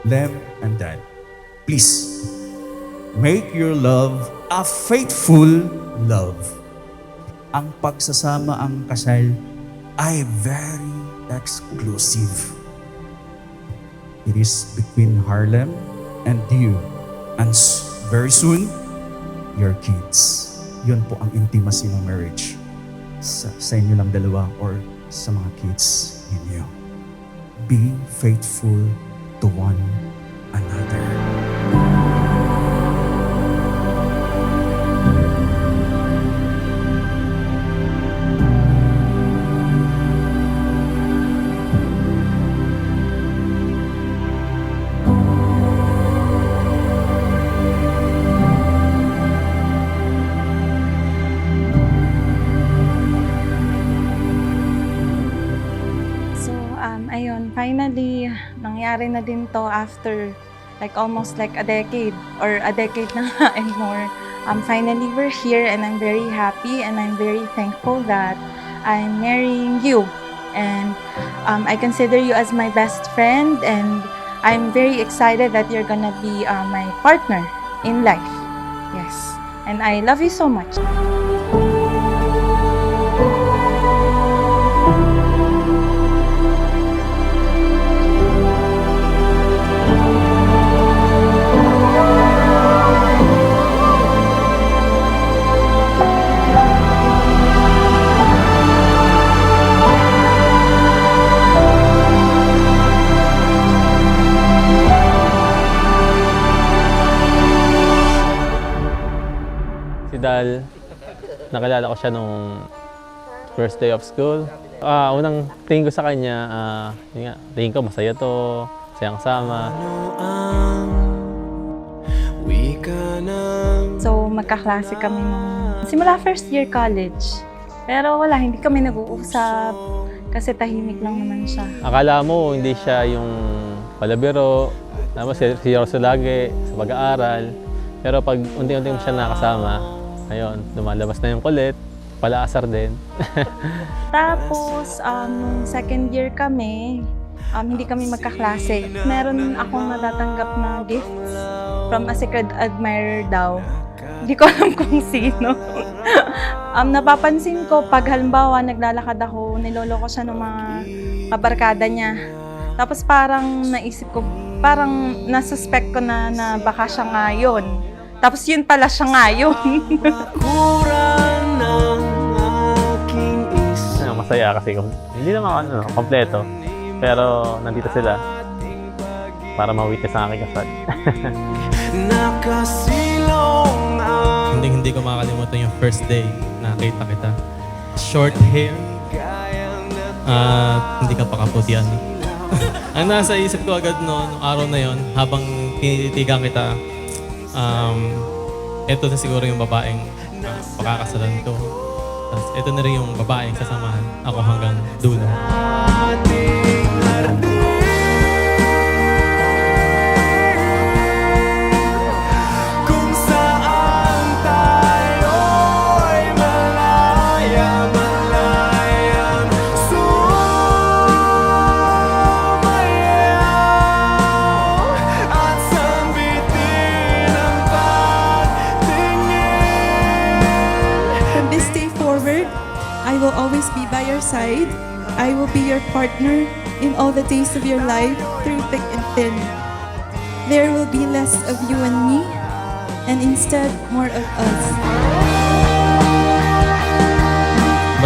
Lem and Dad, please, make your love a faithful love. Ang pagsasama ang kasal ay very exclusive. It is between Harlem and you. And very soon, your kids. Yun po ang intimacy ng marriage. Sa inyo lang dalawa or sa mga kids ninyo. Be faithful to one another. Ayun, finally, nangyari na din to after like almost like a decade or a decade na nga and more. Finally, we're here and I'm very happy and I'm very thankful that I'm marrying you. And I consider you as my best friend and I'm very excited that you're gonna be my partner in life. Yes, and I love you so much. Si Dal, nakilala ko siya nung first day of school. Unang tingin ko sa kanya, yun nga, tingin ko masaya to, masayang kasama. So, magkaklase kami nung simula first year college. Pero wala, hindi kami nag-uusap kasi tahimik lang naman siya. Akala mo hindi siya yung palabiro, tapos seryoso lagi sa pag-aaral. Pero pag unti-unti mo siya nakasama, ayun, lumalabas na yung kulit, palaasar din. Tapos, nung second year kami, hindi kami magkaklase. Meron akong natatanggap na gifts from a secret admirer daw. Hindi ko alam kung sino. Napapansin ko, pag halimbawa naglalakad ako, niloloko siya ng mga kabarkada niya. Tapos parang naisip ko, parang nasuspect ko na baka siya nga yun. Tapos yun pala siya nga yun. Masaya kasi hindi naman kompleto. Pero nandito sila para ma-witness ang aking kasal. Hindi ko makakalimutan yung first day na nakita kita. Short hair. Hindi ka pa kaputian. Ang nasa isip ko agad nung araw na yon, habang tinititigan kita, ito na siguro yung babaeng pakakasalan ko. Tapos ito na rin yung babaeng sasamahan ako hanggang dulo. I will always be by your side. I will be your partner in all the days of your life through thick and thin. There will be less of you and me, and instead more of us.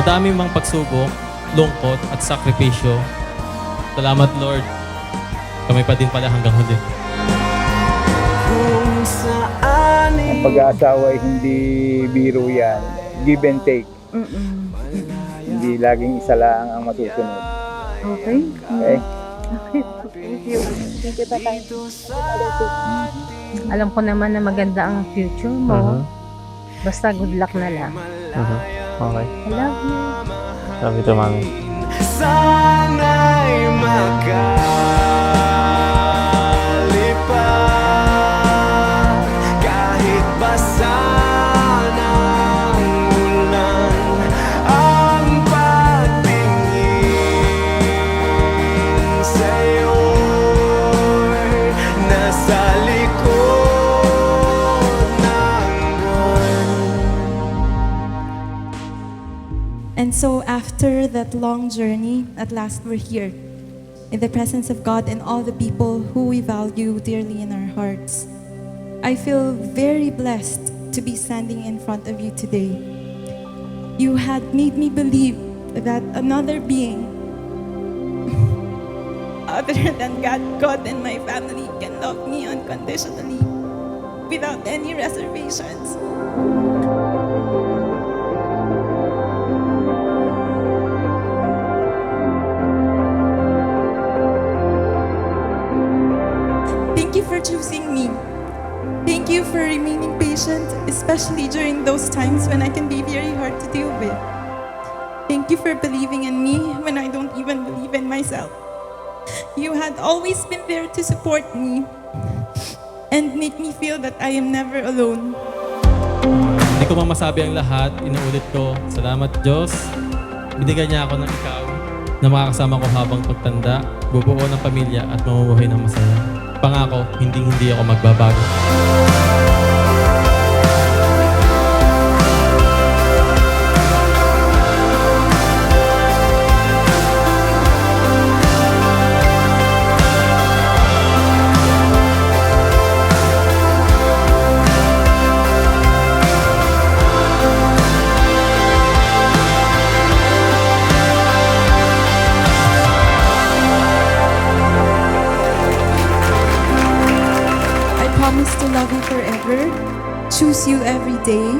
Madami mang pagsubok, lungkot at sakripisyo. Salamat Lord, kami pa din pala hanggang huli. Ang pag-aasawa ay hindi biro yan. Give and take. Hindi laging isa lang ang masusunod. Okay. Okay? Thank you. Thank you, Tatay. Alam ko naman na maganda ang future mo. Basta good luck na lang. Okay. I love you. Love you too, Mami. Sana'y makalipad kahit basa ng ulan ang pagtingin sa'yo'y And so after that long journey, at last we're here in the presence of God and all the people who we value dearly in our hearts. I feel very blessed to be standing in front of you today. You had made me believe that another being other than God and my family can love me unconditionally without any reservations. Thank you for choosing me. Thank you for remaining patient, especially during those times when I can be very hard to deal with. Thank you for believing in me when I don't even believe in myself. You had always been there to support me and make me feel that I am never alone. Hindi ko masabi ang lahat, inuulit ko, salamat Diyos. Binigyan niya ako ng ikaw na makakasama ko habang pagtanda, bubuo ng pamilya at mamumuhay ng masaya. Pangako, hindi ako magbabago. Promise to love you forever, choose you every day,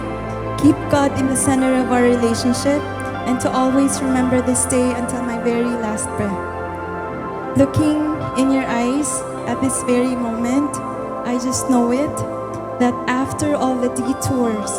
keep God in the center of our relationship, and to always remember this day until my very last breath. Looking in your eyes at this very moment, I just know it, that after all the detours,